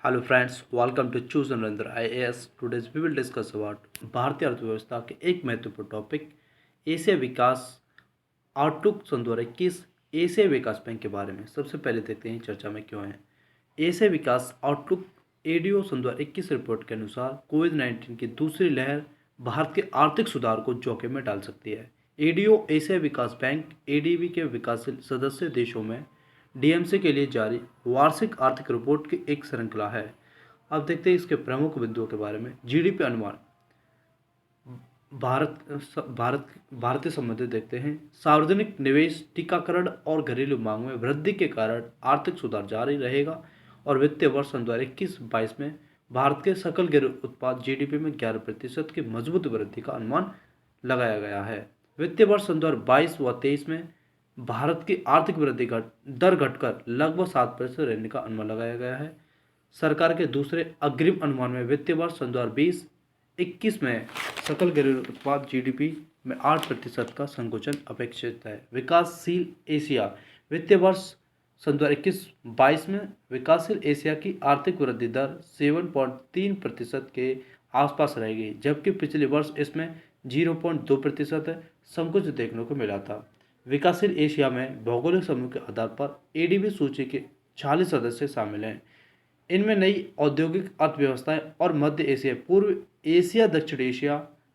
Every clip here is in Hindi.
Hello friends, welcome to Choose Narendra IAS. Today we will discuss about भारतीय अर्थव्यवस्था के एक महत्वपूर्ण टॉपिक एशिया विकास आउटलुक सन 2021 एशिया विकास बैंक के बारे में। सबसे पहले देखते हैं चर्चा में क्यों है। एशिया विकास आउटलुक एडीओ सन 2021 रिपोर्ट के अनुसार कोविड-19 की दूसरी लहर भारत के आर्थिक सुधार को जोखिम में डाल सकती है। एडीओ एशिया विकास बैंक एडीबी के विकासशील सदस्य देशों में डीएमसी के लिए जारी वार्षिक आर्थिक रिपोर्ट की एक श्रृंखला है। अब देखते हैं इसके प्रमुख बिंदुओं के बारे में। जीडीपी अनुमान भारतीय संबंधित देखते हैं। सार्वजनिक निवेश, टीकाकरण और घरेलू मांग में वृद्धि के कारण आर्थिक सुधार जारी रहेगा और वित्तीय वर्ष 2021-22 में भारत के सकल घरेलू उत्पाद जीडीपी में 11% की मजबूत वृद्धि का अनुमान लगाया गया है। वित्तीय वर्ष 2022 व 23 में भारत की आर्थिक वृद्धि दर घटकर लगभग 7% रहने का अनुमान लगाया गया है। सरकार के दूसरे अग्रिम अनुमान में वित्तीय वर्ष 2020-21 में सकल घरेलू उत्पाद जीडीपी में 8% का संकुचन अपेक्षित है। विकासशील एशिया वित्तीय वर्ष 2021-22 में विकासशील एशिया की आर्थिक वृद्धि दर 7.3% के आसपास रहेगी, जबकि पिछले वर्ष इसमें 0.2% संकुच देखने को मिला था। विकासशील एशिया में भौगोलिक समूह के आधार पर एडीबी सूची के 40 सदस्य शामिल हैं। इनमें नई औद्योगिक अर्थव्यवस्थाएं और मध्य एशिया, पूर्व एशिया,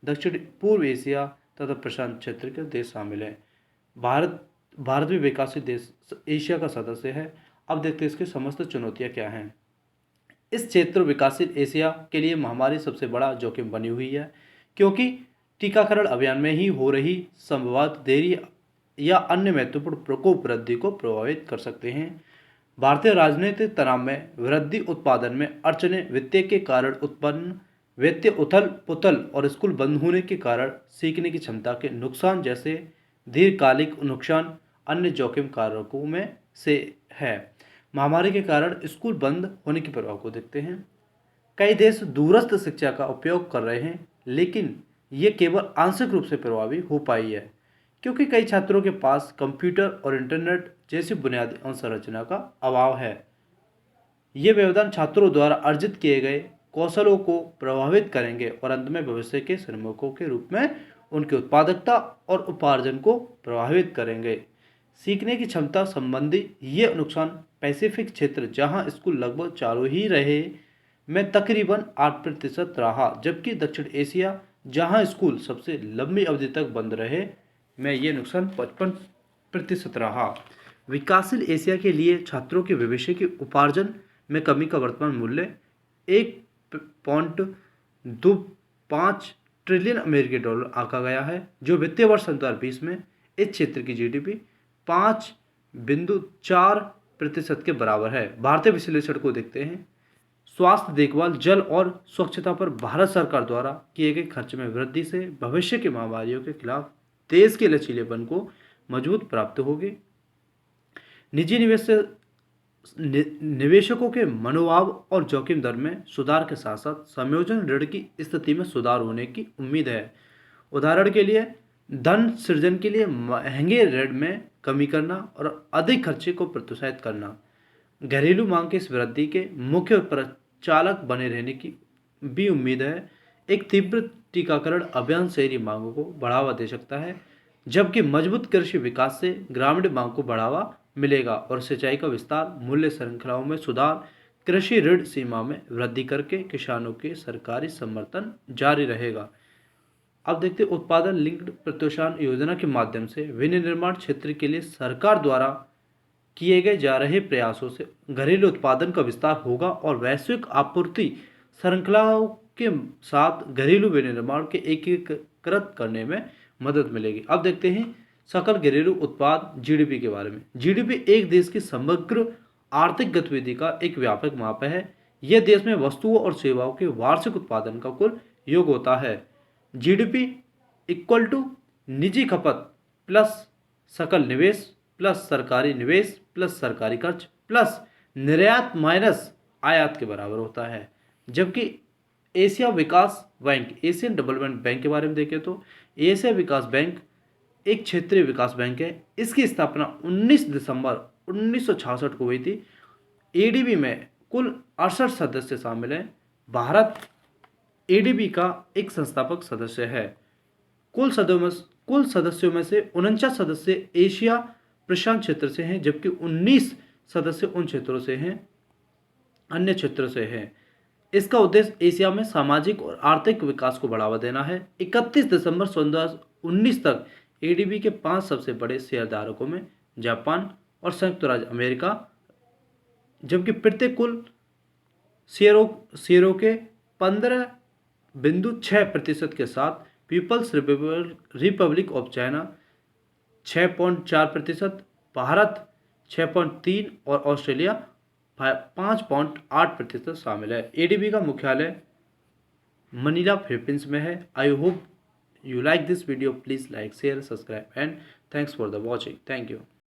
दक्षिण पूर्व एशिया तथा प्रशांत क्षेत्र के देश शामिल हैं। भारत भी विकासशील देश एशिया का सदस्य है। अब देखते हैं इसकी समस्त चुनौतियां क्या हैं। इस क्षेत्र विकासशील एशिया के लिए महामारी सबसे बड़ा जोखिम बनी हुई है, क्योंकि टीकाकरण अभियान में ही हो रही संभवतः देरी या अन्य महत्वपूर्ण प्रकोप वृद्धि को प्रभावित कर सकते हैं। भारतीय राजनीतिक तनाव में वृद्धि, उत्पादन में अड़चनें, वित्तीय के कारण उत्पन्न वित्तीय उथल पुथल और स्कूल बंद होने के कारण सीखने की क्षमता के नुकसान जैसे दीर्घकालिक नुकसान अन्य जोखिम कारकों में से है। महामारी के कारण स्कूल बंद होने के प्रभाव को देखते हैं। कई देश दूरस्थ शिक्षा का उपयोग कर रहे हैं, लेकिन ये केवल आंशिक रूप से प्रभावी हो पाई है, क्योंकि कई छात्रों के पास कंप्यूटर और इंटरनेट जैसी बुनियादी अवसंरचना का अभाव है। ये व्यवधान छात्रों द्वारा अर्जित किए गए कौशलों को प्रभावित करेंगे और अंत में भविष्य के श्रमिकों के रूप में उनकी उत्पादकता और उपार्जन को प्रभावित करेंगे। सीखने की क्षमता संबंधी ये नुकसान पैसिफिक क्षेत्र, जहां स्कूल लगभग चालू ही रहे, में तकरीबन 8% रहा, जबकि दक्षिण एशिया, जहां स्कूल सबसे लंबी अवधि तक बंद रहे, में ये नुकसान 55% रहा। विकासशील एशिया के लिए छात्रों के भविष्य के उपार्जन में कमी का वर्तमान मूल्य 1.25 ट्रिलियन अमेरिकी डॉलर आंका गया है, जो वित्तीय वर्ष 2020 में इस क्षेत्र की जीडीपी 5.4% के बराबर है। भारतीय विश्लेषण को देखते हैं। स्वास्थ्य देखभाल, जल और स्वच्छता पर भारत सरकार द्वारा किए गए खर्च में वृद्धि से भविष्य की महामारियों के खिलाफ देश के लचीलेपन को मजबूत प्राप्त होगी। निजी निवेशकों के मनोभाव और जोखिम दर में सुधार के साथ साथ समायोजन ऋण की स्थिति में सुधार होने की उम्मीद है। उदाहरण के लिए, धन सृजन के लिए महंगे ऋण में कमी करना और अधिक खर्चे को प्रोत्साहित करना घरेलू मांग की इस वृद्धि के मुख्य प्रचालक बने रहने की भी उम्मीद है। एक तीव्र टीकाकरण अभियान शहरी मांगों को बढ़ावा दे सकता है, जबकि मजबूत कृषि विकास से ग्रामीण मांग को बढ़ावा मिलेगा और सिंचाई का विस्तार, मूल्य श्रृंखलाओं में सुधार, कृषि ऋण सीमा में वृद्धि करके किसानों के सरकारी समर्थन जारी रहेगा। अब देखते हैं उत्पादन लिंक्ड प्रोत्साहन योजना के माध्यम से विनिर्माण क्षेत्र के लिए सरकार द्वारा किए गए जा रहे प्रयासों से घरेलू उत्पादन का विस्तार होगा और वैश्विक आपूर्ति श्रृंखलाओं के साथ घरेलू विनिर्माण के एकीकृत करने में मदद मिलेगी। अब देखते हैं सकल घरेलू उत्पाद जीडीपी के बारे में। जीडीपी एक देश की समग्र आर्थिक गतिविधि का एक व्यापक माप है। यह देश में वस्तुओं और सेवाओं के वार्षिक उत्पादन का कुल योग होता है। जीडीपी इक्वल टू निजी खपत प्लस सकल निवेश प्लस सरकारी निवेश प्लस सरकारी खर्च प्लस निर्यात माइनस आयात के बराबर होता है। जबकि एशिया विकास बैंक, एशियन डेवलपमेंट बैंक के बारे में देखें तो एशिया विकास बैंक एक क्षेत्रीय विकास बैंक है। इसकी स्थापना 19 दिसंबर 1966 को हुई थी। एडीबी में कुल 68 सदस्य शामिल हैं। भारत एडीबी का एक संस्थापक सदस्य है। कुल सदस्यों में से 49 सदस्य एशिया प्रशांत क्षेत्र से हैं, जबकि 19 सदस्य उन क्षेत्रों से हैं, अन्य क्षेत्रों से हैं। इसका उद्देश्य एशिया में सामाजिक और आर्थिक विकास को बढ़ावा देना है। 31 दिसंबर 2019 तक एडीबी के 5 सबसे बड़े शेयरधारकों में जापान और संयुक्त राज्य अमेरिका, जबकि प्रत्येक कुल शेयरों के 15.6% के साथ People's Republic of China 6.4%, Bharat 6.3% और ऑस्ट्रेलिया 5.8% शामिल है। एडीबी का मुख्यालय मनीला फिलीपींस में है। I hope you like this video. Please like, share, subscribe and thanks for the watching. Thank you.